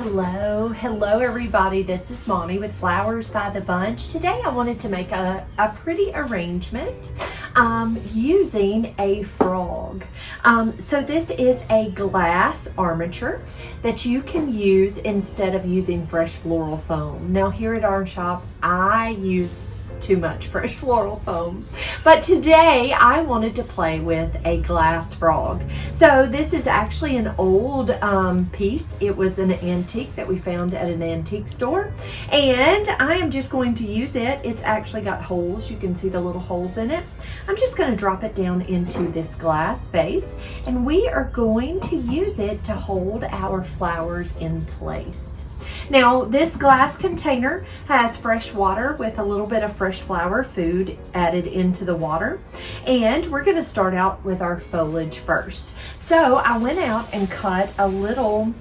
Hello everybody. This is Monty with Flowers by the Bunch. Today I wanted to make a pretty arrangement using a frog. So this is a glass armature that you can use instead of using fresh floral foam. Now here at our shop I used too much fresh floral foam, but today I wanted to play with a glass frog. So this is actually an old piece. It was an antique that we found at an antique store, and I am just going to use it. It's actually got holes. You can see the little holes in it. I'm just going to drop it down into this glass vase, and we are going to use it to hold our flowers in place. Now this glass container has fresh water with a little bit of fresh flower food added into the water, and we're going to start out with our foliage first. So I went out and cut a little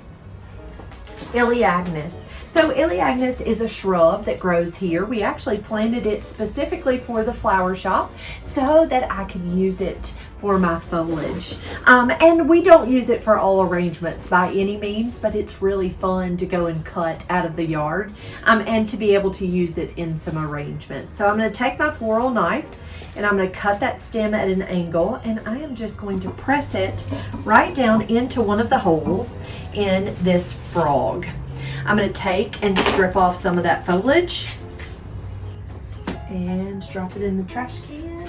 Elaeagnus. So Elaeagnus is a shrub that grows here. We actually planted it specifically for the flower shop so that I could use it for my foliage. And we don't use it for all arrangements by any means, but it's really fun to go and cut out of the yard and to be able to use it in some arrangements. So I'm going to take my floral knife and I'm going to cut that stem at an angle, and I am just going to press it right down into one of the holes in this frog. I'm going to take and strip off some of that foliage and drop it in the trash can.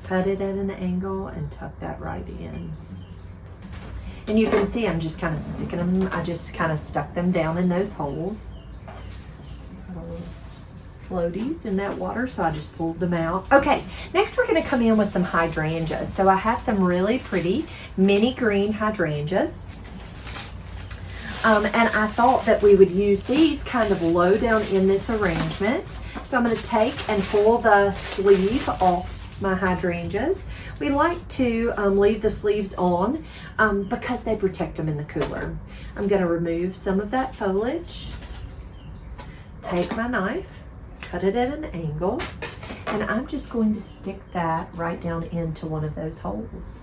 Cut it at an angle and tuck that right in. And you can see I'm just kind of sticking them, I just kind of stuck them down in those holes. Those floaties in that water, so I just pulled them out. Okay, next we're going to come in with some hydrangeas. So I have some really pretty mini green hydrangeas. And I thought that we would use these kind of low down in this arrangement. So I'm going to take and pull the sleeve off my hydrangeas. We like to leave the sleeves on because they protect them in the cooler. I'm going to remove some of that foliage, take my knife, cut it at an angle, and I'm just going to stick that right down into one of those holes.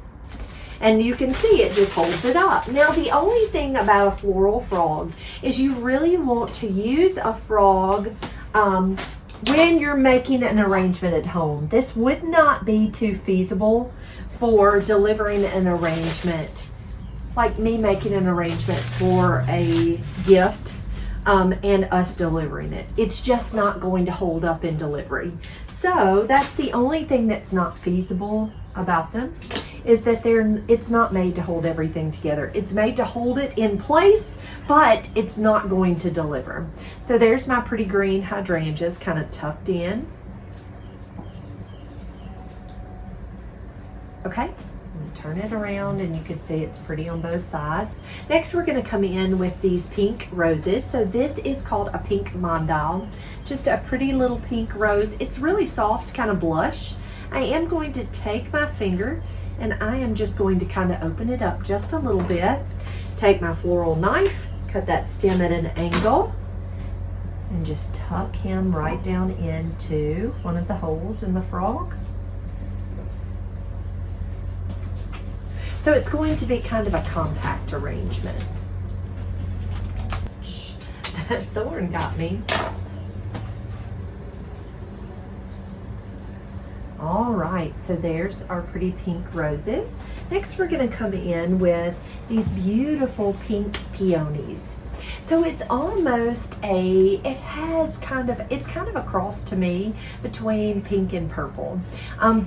And you can see it just holds it up. Now the only thing about a floral frog is you really want to use a frog when you're making an arrangement at home. This would not be too feasible for delivering an arrangement, like me making an arrangement for a gift and us delivering it. It's just not going to hold up in delivery. So that's the only thing that's not feasible about them, is that it's not made to hold everything together. It's made to hold it in place, but it's not going to deliver. So there's my pretty green hydrangeas kind of tucked in. Okay, turn it around and you can see it's pretty on both sides. Next we're going to come in with these pink roses. So this is called a pink mandal, just a pretty little pink rose. It's really soft, kind of blush. I am going to take my finger and I am just going to kind of open it up just a little bit. Take my floral knife, cut that stem at an angle, and just tuck him right down into one of the holes in the frog. So it's going to be kind of a compact arrangement. That thorn got me. All right, so there's our pretty pink roses. Next we're going to come in with these beautiful pink peonies. So it's almost it's kind of a cross to me between pink and purple.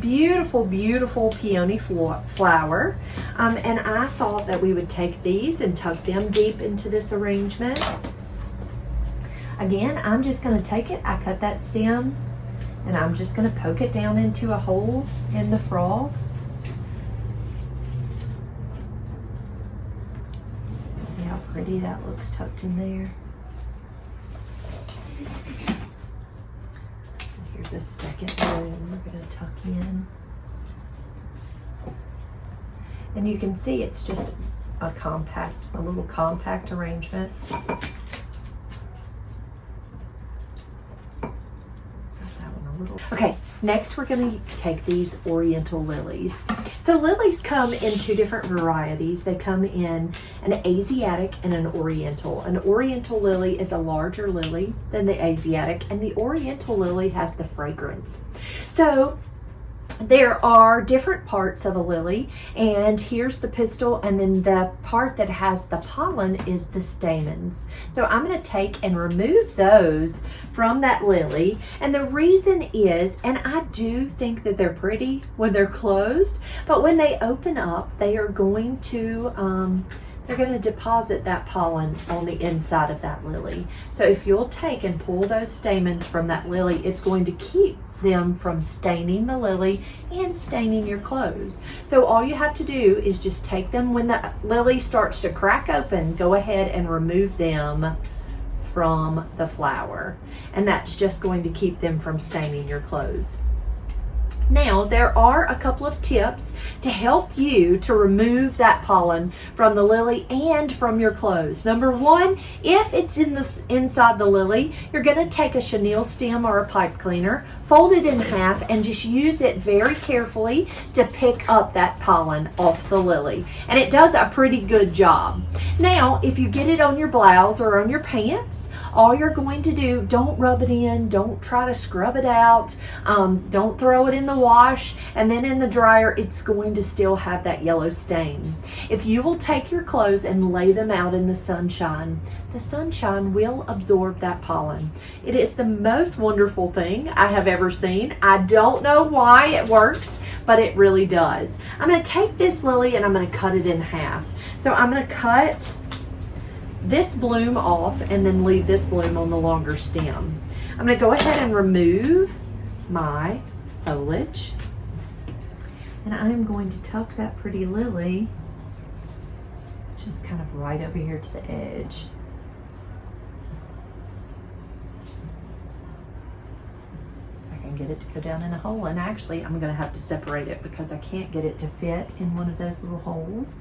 Beautiful, beautiful peony flower. And I thought that we would take these and tuck them deep into this arrangement. Again, I'm just going to take it, I cut that stem, and I'm just going to poke it down into a hole in the frog. See how pretty that looks tucked in there. Here's a second one we're going to tuck in. And you can see it's just a little compact arrangement. Okay, Next, we're going to take these Oriental lilies. So lilies come in two different varieties. They come in an Asiatic and an Oriental. An Oriental lily is a larger lily than the Asiatic, and the Oriental lily has the fragrance. So there are different parts of a lily, and here's the pistil, and then the part that has the pollen is the stamens. So I'm going to take and remove those from that lily, and the reason is, and I do think that they're pretty when they're closed, but when they open up, they are going to they're going to deposit that pollen on the inside of that lily. So if you'll take and pull those stamens from that lily, it's going to keep them from staining the lily and staining your clothes. So all you have to do is just take them when the lily starts to crack open, go ahead and remove them from the flower. And that's just going to keep them from staining your clothes. Now, there are a couple of tips to help you to remove that pollen from the lily and from your clothes. Number one, if it's inside the lily, you're going to take a chenille stem or a pipe cleaner, fold it in half, and just use it very carefully to pick up that pollen off the lily. And it does a pretty good job. Now, if you get it on your blouse or on your pants, all you're going to do, don't rub it in, don't try to scrub it out, don't throw it in the wash, and then in the dryer, it's going to still have that yellow stain. If you will take your clothes and lay them out in the sunshine will absorb that pollen. It is the most wonderful thing I have ever seen. I don't know why it works, but it really does. I'm going to take this lily and I'm going to cut it in half. So I'm going to cut this bloom off and then leave this bloom on the longer stem. I'm going to go ahead and remove my foliage, and I'm going to tuck that pretty lily just kind of right over here to the edge. I can get it to go down in a hole, and actually I'm going to have to separate it because I can't get it to fit in one of those little holes.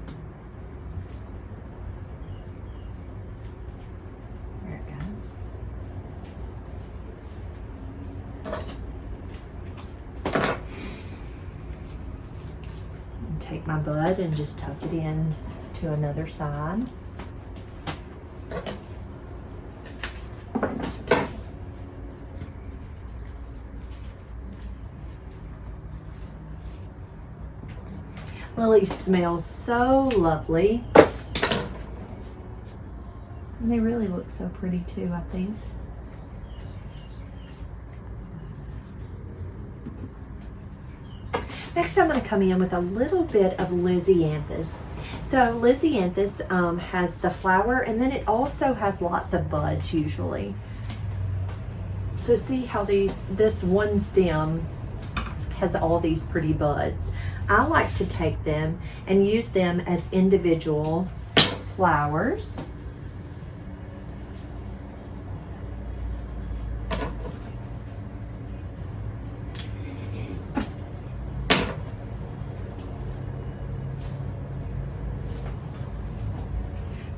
Take my bud and just tuck it in to another side. Lilies smell so lovely. And they really look so pretty too, I think. Next, I'm going to come in with a little bit of Lysianthus. So Lysianthus has the flower, and then it also has lots of buds usually. So see how this one stem has all these pretty buds. I like to take them and use them as individual flowers.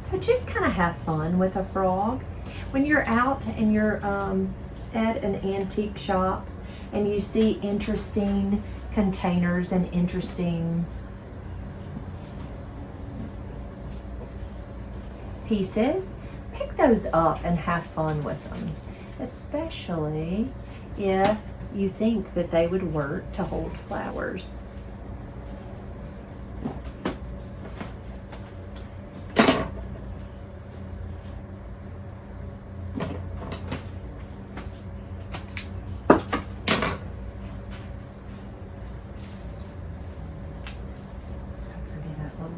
So just kind of have fun with a frog. When you're out and you're at an antique shop and you see interesting containers and interesting pieces, pick those up and have fun with them, especially if you think that they would work to hold flowers.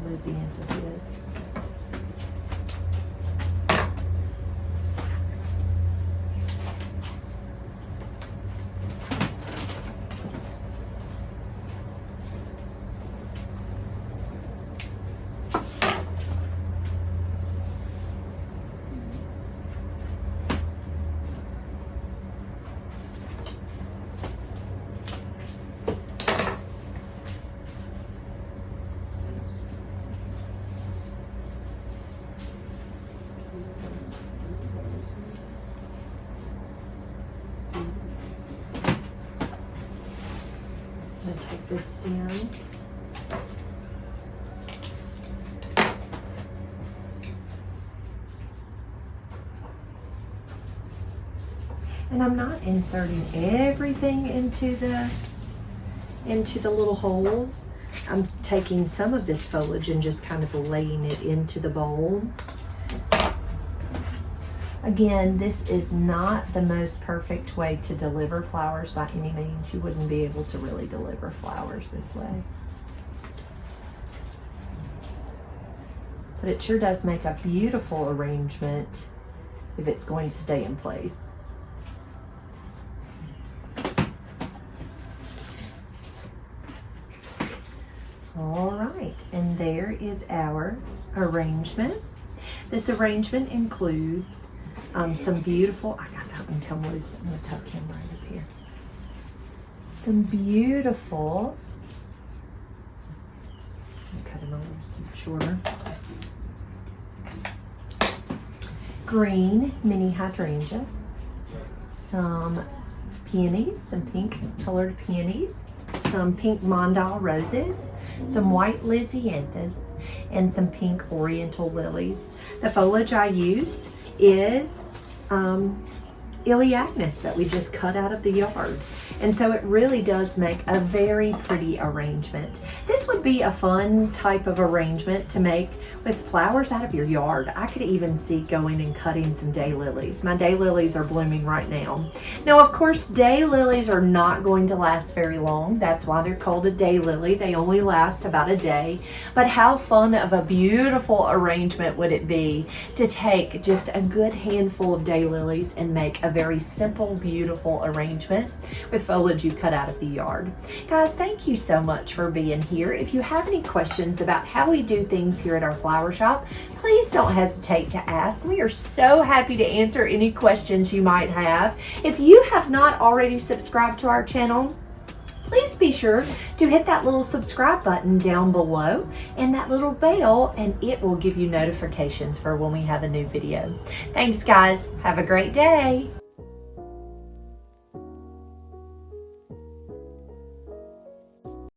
Lysianthus is. take this stem. And I'm not inserting everything into the little holes. I'm taking some of this foliage and just kind of laying it into the bowl. Again, this is not the most perfect way to deliver flowers by any means. You wouldn't be able to really deliver flowers this way. But it sure does make a beautiful arrangement if it's going to stay in place. All right, and there is our arrangement. This arrangement includes some beautiful, I got that one come loose. I'm going to tuck him right up here. Some beautiful, cut him a little shorter, green mini hydrangeas, some peonies, some pink colored peonies, some pink mondal roses, some white lysianthus, and some pink oriental lilies. The foliage I used is Iliagnus that we just cut out of the yard. And so it really does make a very pretty arrangement. This would be a fun type of arrangement to make with flowers out of your yard. I could even see going and cutting some daylilies. My daylilies are blooming right now. Now, of course, daylilies are not going to last very long. That's why they're called a daylily. They only last about a day. But how fun of a beautiful arrangement would it be to take just a good handful of daylilies and make a very simple, beautiful arrangement with foliage you cut out of the yard. Guys, thank you so much for being here. If you have any questions about how we do things here at our flower shop, please don't hesitate to ask. We are so happy to answer any questions you might have. If you have not already subscribed to our channel, please be sure to hit that little subscribe button down below and that little bell, and it will give you notifications for when we have a new video. Thanks, guys. Have a great day.